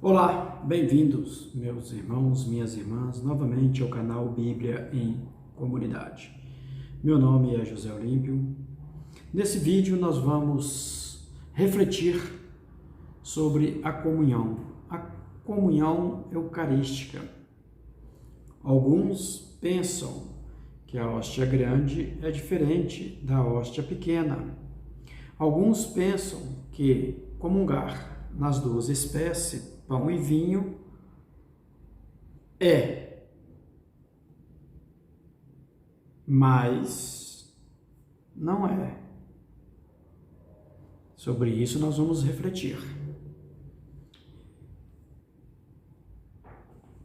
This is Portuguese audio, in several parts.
Olá, bem-vindos, meus irmãos, minhas irmãs, novamente ao canal Bíblia em Comunidade. Meu nome é José Olímpio. Nesse vídeo nós vamos refletir sobre a comunhão eucarística. Alguns pensam que a hóstia grande é diferente da hóstia pequena. Alguns pensam que comungar nas duas espécies, pão e vinho, mas não é. Sobre isso nós vamos refletir.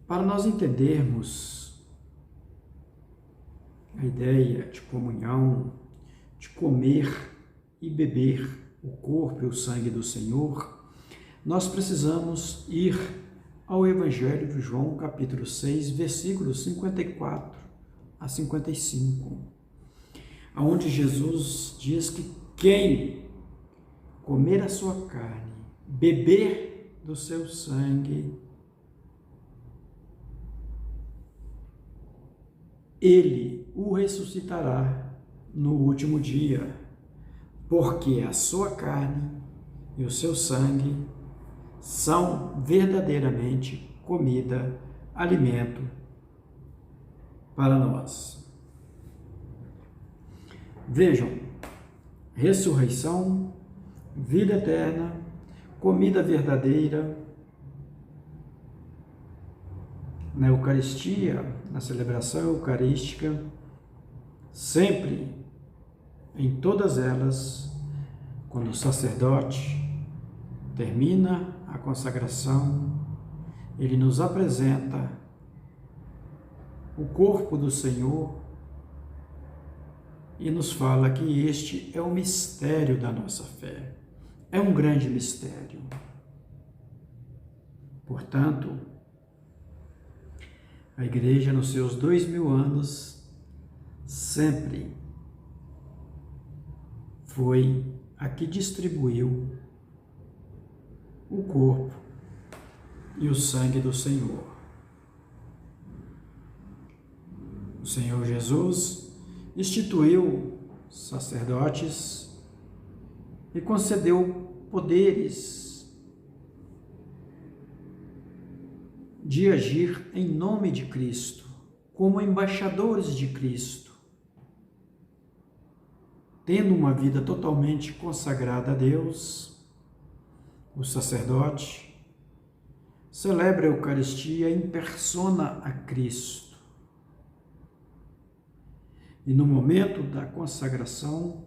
Para nós entendermos a ideia de comunhão, de comer e beber o corpo e o sangue do Senhor, nós precisamos ir ao Evangelho de João, capítulo 6, versículos 54 a 55, onde Jesus diz que quem comer a sua carne, beber do seu sangue, ele o ressuscitará no último dia, porque a sua carne e o seu sangue são verdadeiramente comida, alimento para nós. Vejam, ressurreição, vida eterna, comida verdadeira. Na Eucaristia, na celebração eucarística, sempre, em todas elas, quando o sacerdote termina a consagração, ele nos apresenta o corpo do Senhor e nos fala que este é o mistério da nossa fé. É um grande mistério. Portanto, a Igreja, nos seus 2000 anos, sempre foi a que distribuiu o corpo e o sangue do Senhor. O Senhor Jesus instituiu sacerdotes e concedeu poderes de agir em nome de Cristo, como embaixadores de Cristo, tendo uma vida totalmente consagrada a Deus. O sacerdote celebra a Eucaristia em persona a Cristo. E no momento da consagração,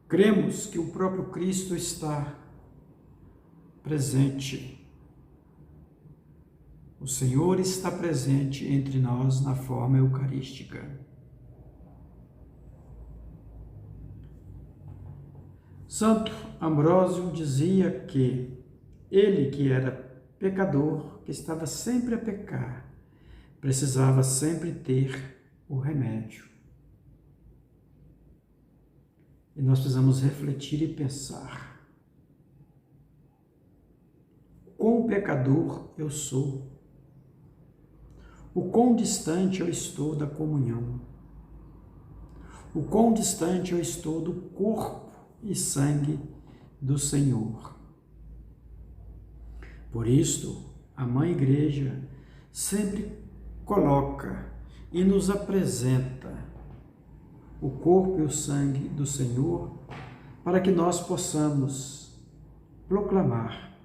cremos que o próprio Cristo está presente. O Senhor está presente entre nós na forma eucarística. Santo Ambrósio dizia que ele, que era pecador, que estava sempre a pecar, precisava sempre ter o remédio. E nós precisamos refletir e pensar: quão pecador eu sou, o quão distante eu estou da comunhão, o quão distante eu estou do corpo e sangue do Senhor. Por isto, a Mãe Igreja sempre coloca e nos apresenta o corpo e o sangue do Senhor para que nós possamos proclamar: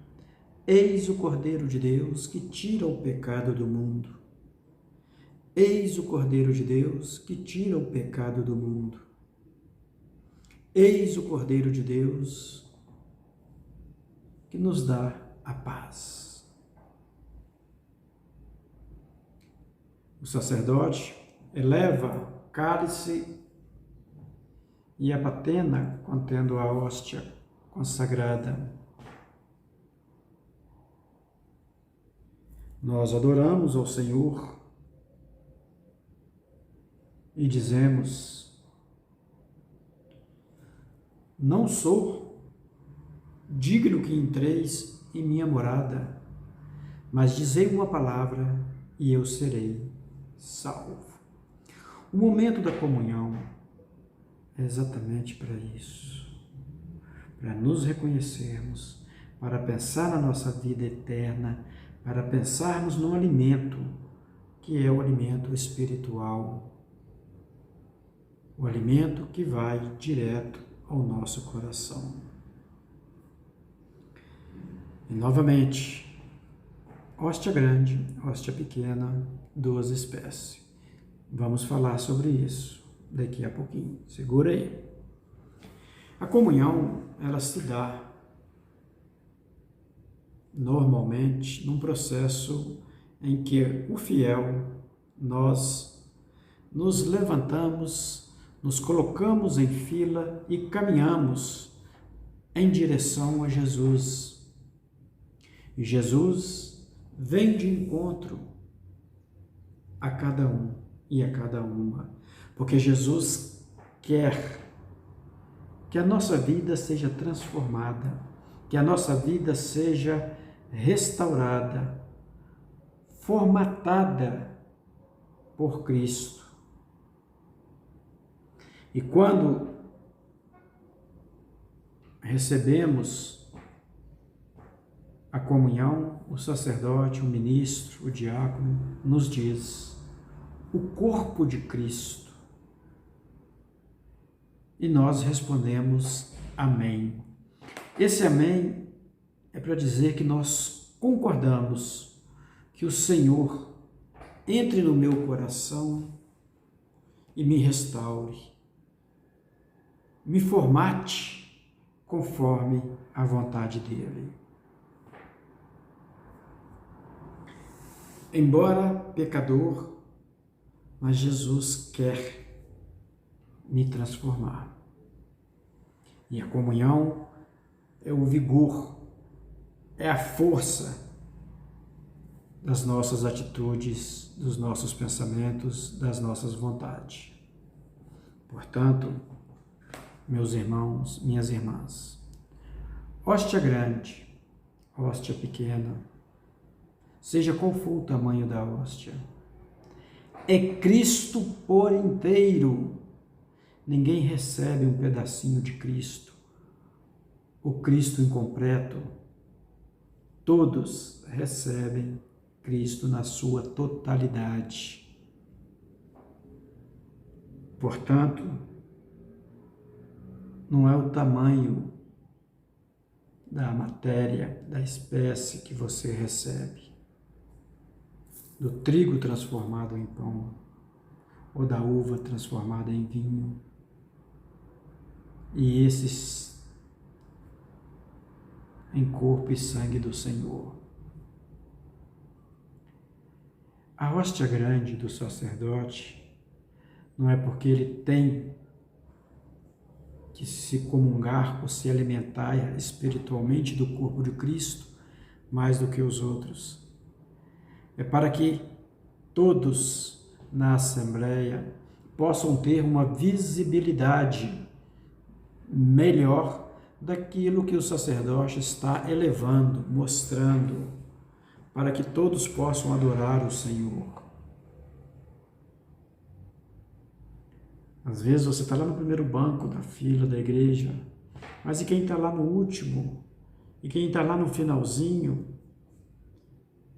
eis o Cordeiro de Deus que tira o pecado do mundo. Eis o Cordeiro de Deus que tira o pecado do mundo. Eis o Cordeiro de Deus que nos dá a paz. O sacerdote eleva o cálice e a patena contendo a hóstia consagrada. Nós adoramos ao Senhor e dizemos: não sou digno que entreis em minha morada, mas dizei uma palavra e eu serei salvo. O momento da comunhão é exatamente para isso, para nos reconhecermos, para pensar na nossa vida eterna, para pensarmos no alimento, que é o alimento espiritual, o alimento que vai direto ao nosso coração. E novamente, hóstia grande, hóstia pequena, 2 espécies. Vamos falar sobre isso daqui a pouquinho. Segura aí. A comunhão, ela se dá normalmente num processo em que o fiel, nós nos levantamos, nos colocamos em fila e caminhamos em direção a Jesus. E Jesus vem de encontro a cada um e a cada uma, porque Jesus quer que a nossa vida seja transformada, que a nossa vida seja restaurada, formatada por Cristo. E quando recebemos a comunhão, o sacerdote, o ministro, o diácono nos diz: o corpo de Cristo. E nós respondemos amém. Esse amém é para dizer que nós concordamos que o Senhor entre no meu coração e me restaure, me formate conforme a vontade dele. Embora pecador, mas Jesus quer me transformar. E a comunhão é o vigor, é a força das nossas atitudes, dos nossos pensamentos, das nossas vontades. Portanto, meus irmãos, minhas irmãs, hóstia grande, hóstia pequena, seja qual for o tamanho da hóstia, é Cristo por inteiro. Ninguém recebe um pedacinho de Cristo, o Cristo incompleto. Todos recebem Cristo na sua totalidade. Portanto, não é o tamanho da matéria, da espécie que você recebe, do trigo transformado em pão, ou da uva transformada em vinho. E esses em corpo e sangue do Senhor. A hóstia grande do sacerdote não é porque ele tem que se comungar ou se alimentar espiritualmente do corpo de Cristo mais do que os outros. É para que todos na Assembleia possam ter uma visibilidade melhor daquilo que o sacerdote está elevando, mostrando, para que todos possam adorar o Senhor. Às vezes você está lá no primeiro banco da fila da igreja, mas e quem está lá no último? E quem está lá no finalzinho?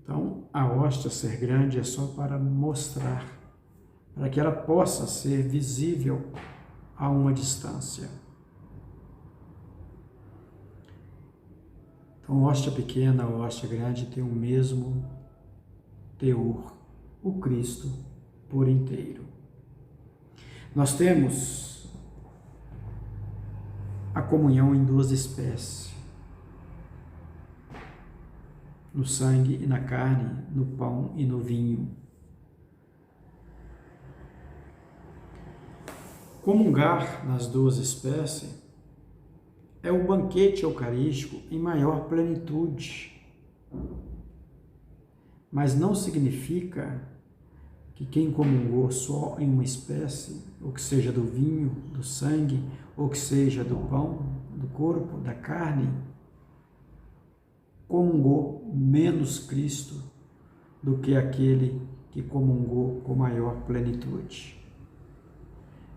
Então, a hóstia ser grande é só para mostrar, para que ela possa ser visível a uma distância. Então, hóstia pequena ou hóstia grande tem o mesmo teor, o Cristo por inteiro. Nós temos a comunhão em 2 espécies, no sangue e na carne, no pão e no vinho. Comungar nas 2 espécies é o banquete eucarístico em maior plenitude, mas não significa que quem comungou só em uma espécie, ou que seja do vinho, do sangue, ou que seja do pão, do corpo, da carne, comungou menos Cristo do que aquele que comungou com maior plenitude.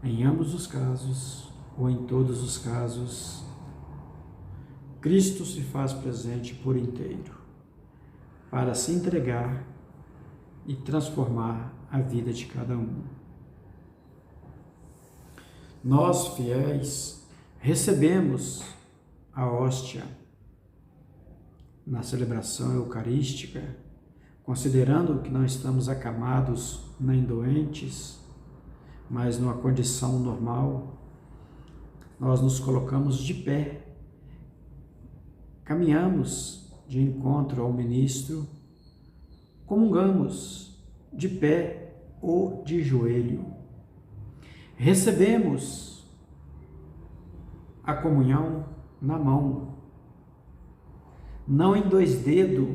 Em ambos os casos, ou em todos os casos, Cristo se faz presente por inteiro, para se entregar e transformar a vida de cada um. Nós, fiéis, recebemos a hóstia na celebração eucarística, considerando que não estamos acamados nem doentes, mas numa condição normal, nós nos colocamos de pé, caminhamos de encontro ao ministro, comungamos de pé ou de joelho. Recebemos a comunhão na mão, não em 2 dedos,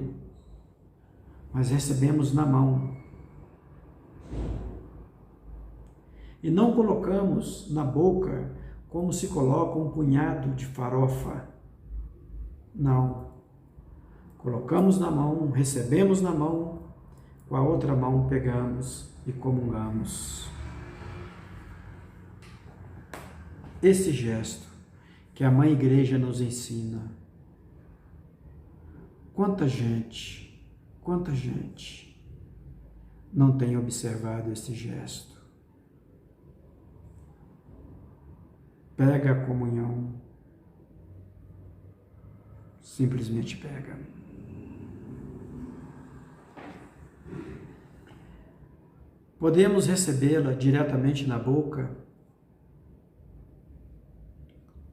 mas recebemos na mão. E não colocamos na boca como se coloca um punhado de farofa. Não. Colocamos na mão, recebemos na mão, com a outra mão pegamos e comungamos. Esse gesto que a Mãe Igreja nos ensina. Quanta gente não tem observado esse gesto. Pega a comunhão, simplesmente pega. Podemos recebê-la diretamente na boca,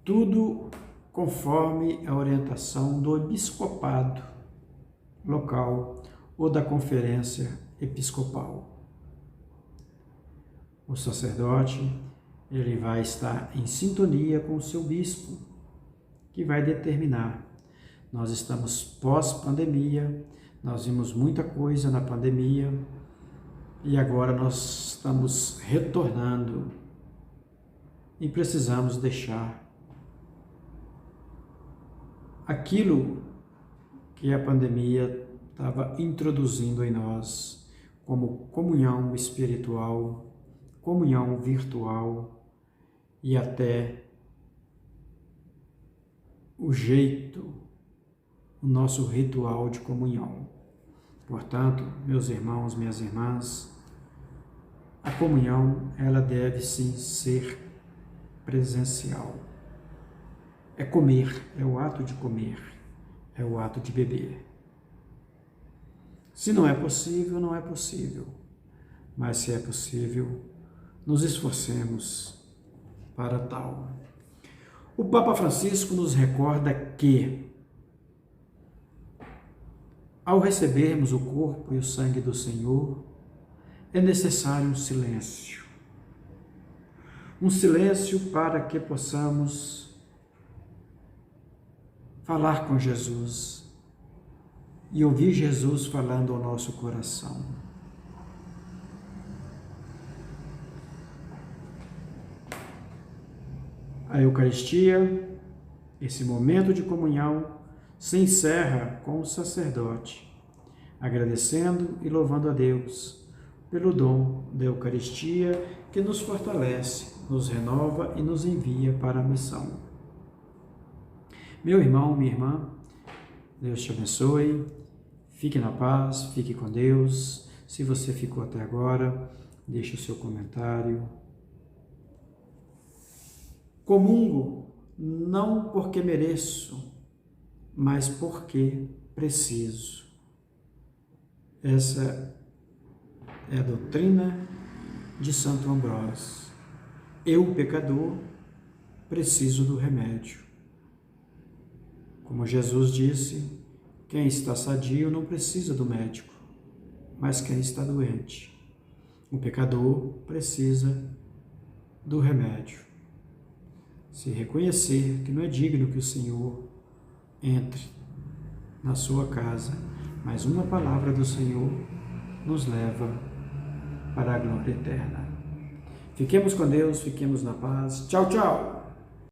tudo conforme a orientação do episcopado local ou da conferência episcopal. O sacerdote, ele vai estar em sintonia com o seu bispo, que vai determinar. Nós estamos pós-pandemia, nós vimos muita coisa na pandemia e agora nós estamos retornando e precisamos deixar aquilo que a pandemia estava introduzindo em nós como comunhão espiritual, comunhão virtual e até o jeito, o nosso ritual de comunhão. Portanto, meus irmãos, minhas irmãs, a comunhão, ela deve sim ser presencial. É comer, é o ato de comer, é o ato de beber. Se não é possível, não é possível. Mas se é possível, nos esforcemos para tal. O Papa Francisco nos recorda que, ao recebermos o corpo e o sangue do Senhor, é necessário um silêncio. Um silêncio para que possamos falar com Jesus e ouvir Jesus falando ao nosso coração. A Eucaristia, esse momento de comunhão, se encerra com o sacerdote, agradecendo e louvando a Deus pelo dom da Eucaristia que nos fortalece, nos renova e nos envia para a missão. Meu irmão, minha irmã, Deus te abençoe, fique na paz, fique com Deus. Se você ficou até agora, deixe o seu comentário. Comungo não porque mereço, mas porque preciso. Essa é a doutrina de Santo Ambrósio. Eu, pecador, preciso do remédio. Como Jesus disse, quem está sadio não precisa do médico, mas quem está doente. O pecador precisa do remédio. Se reconhecer que não é digno que o Senhor entre na sua casa, mas uma palavra do Senhor nos leva para a glória eterna. Fiquemos com Deus, fiquemos na paz. Tchau, tchau!